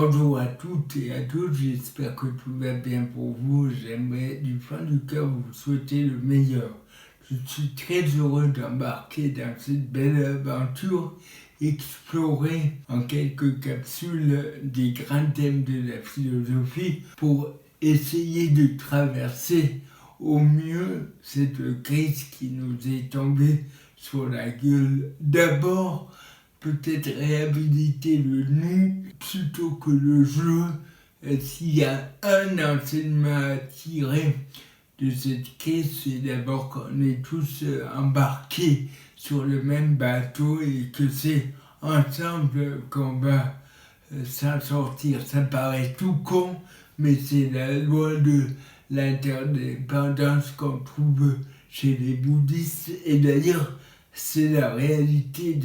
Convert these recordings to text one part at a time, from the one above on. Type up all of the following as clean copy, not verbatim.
Bonjour à toutes et à tous, j'espère que tout va bien pour vous. J'aimerais du fond du cœur vous souhaiter le meilleur. Je suis très heureux d'embarquer dans cette belle aventure, explorer en quelques capsules des grands thèmes de la philosophie pour essayer de traverser au mieux cette crise qui nous est tombée sur la gueule. D'abord, peut-être réhabiliter le nous plutôt que le je. S'il y a un enseignement à tirer de cette crise, c'est d'abord qu'on est tous embarqués sur le même bateau et que c'est ensemble qu'on va s'en sortir. Ça paraît tout con, mais c'est la loi de l'interdépendance qu'on trouve chez les bouddhistes. Et d'ailleurs, c'est la réalité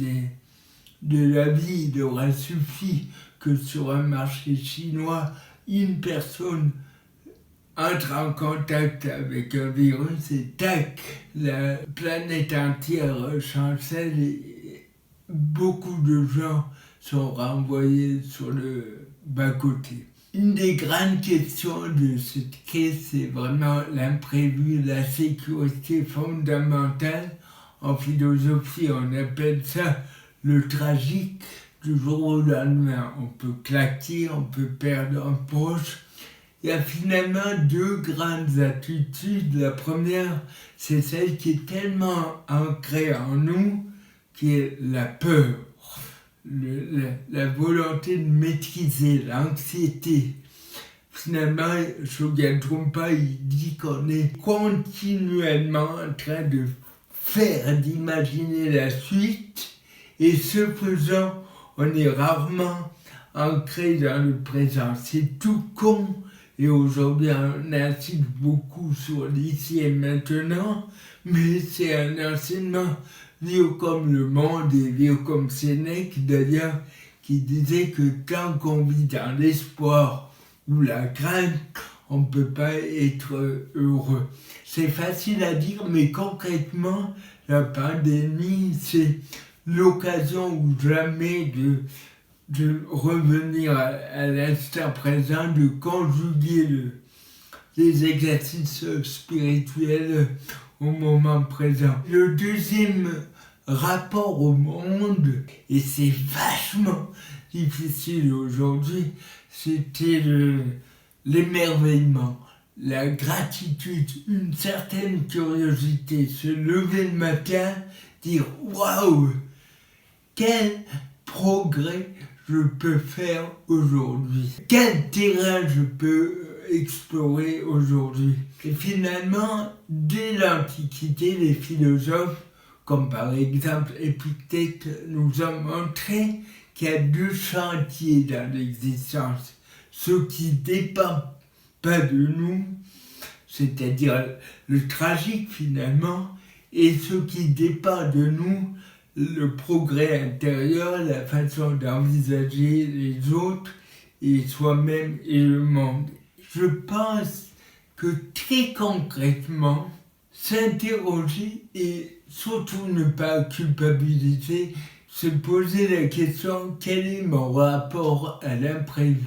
de la vie. Il aura suffi que sur un marché chinois, une personne entre en contact avec un virus et tac, la planète entière chancelle et beaucoup de gens sont renvoyés sur le bas-côté. Une des grandes questions de cette crise, c'est vraiment l'imprévu, la sécurité fondamentale. En philosophie, on appelle ça le tragique. Du jour au lendemain, on peut claquer, on peut perdre un proche. Il y a finalement deux grandes attitudes. La première, c'est celle qui est tellement ancrée en nous, qui est la peur, la volonté de maîtriser, l'anxiété. Finalement, Shogen Trungpa, il dit qu'on est continuellement en train de d'imaginer la suite, et ce faisant, on est rarement ancré dans le présent. C'est tout con, et aujourd'hui on insiste beaucoup sur l'ici et maintenant, mais c'est un enseignement vieux comme le monde et vieux comme Sénèque d'ailleurs, qui disait que tant qu'on vit dans l'espoir ou la crainte, on ne peut pas être heureux. C'est facile à dire, mais concrètement, la pandémie, c'est l'occasion ou jamais de revenir à l'instant présent, de conjuguer les exercices spirituels au moment présent. Le deuxième rapport au monde, et c'est vachement difficile aujourd'hui, c'était l'émerveillement, la gratitude, une certaine curiosité, se lever le matin, dire waouh, quel progrès je peux faire aujourd'hui, quel terrain je peux explorer aujourd'hui. Et finalement, dès l'Antiquité, les philosophes, comme par exemple Épictète, nous ont montré qu'il y a deux chantiers dans l'existence. Ce qui ne dépend pas de nous, c'est-à-dire le tragique finalement, et ce qui dépend de nous, le progrès intérieur, la façon d'envisager les autres et soi-même et le monde. Je pense que très concrètement, s'interroger et surtout ne pas culpabiliser, se poser la question: quel est mon rapport à l'imprévu?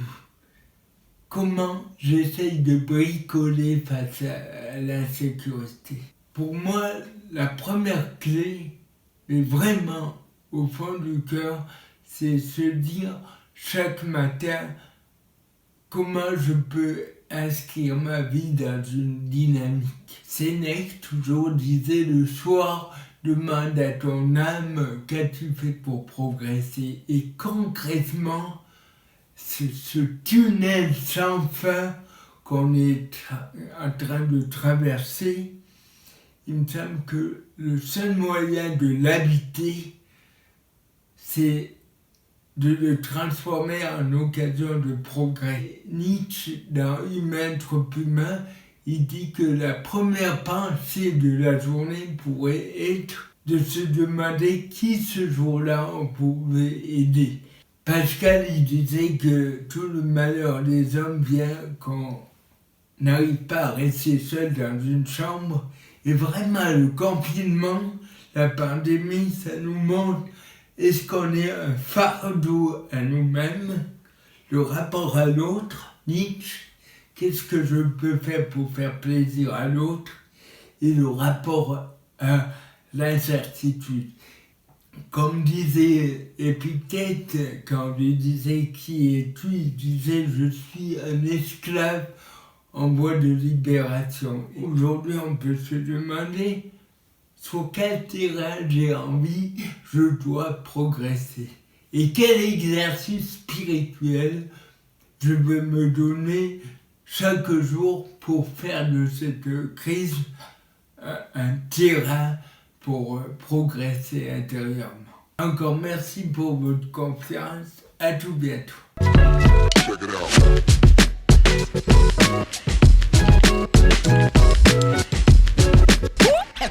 Comment j'essaye de bricoler face à l'insécurité? Pour moi, la première clé, et vraiment au fond du cœur, c'est se dire chaque matin comment je peux inscrire ma vie dans une dynamique. Sénèque toujours disait: le soir, demande à ton âme qu'as-tu fait pour progresser. Et concrètement, ce tunnel sans fin qu'on est en train de traverser, il me semble que le seul moyen de l'habiter, c'est de le transformer en occasion de progrès. Nietzsche, dans Humain trop humain, il dit que la première pensée de la journée pourrait être de se demander qui ce jour-là on pouvait aider. Pascal, il disait que tout le malheur des hommes vient qu'on n'arrive pas à rester seul dans une chambre. Et vraiment, le confinement, la pandémie, ça nous montre: est-ce qu'on est un fardeau à nous-mêmes? le rapport à l'autre, Nietzsche, qu'est-ce que je peux faire pour faire plaisir à l'autre, et le rapport à l'incertitude. Comme disait Épictète, quand on lui disait qui es-tu, il disait je suis un esclave en voie de libération. Aujourd'hui, on peut se demander sur quel terrain j'ai envie, je dois progresser. Et quel exercice spirituel je veux me donner chaque jour pour faire de cette crise un terrain pour progresser intérieurement. Encore merci pour votre confiance. À tout bientôt. Check it out.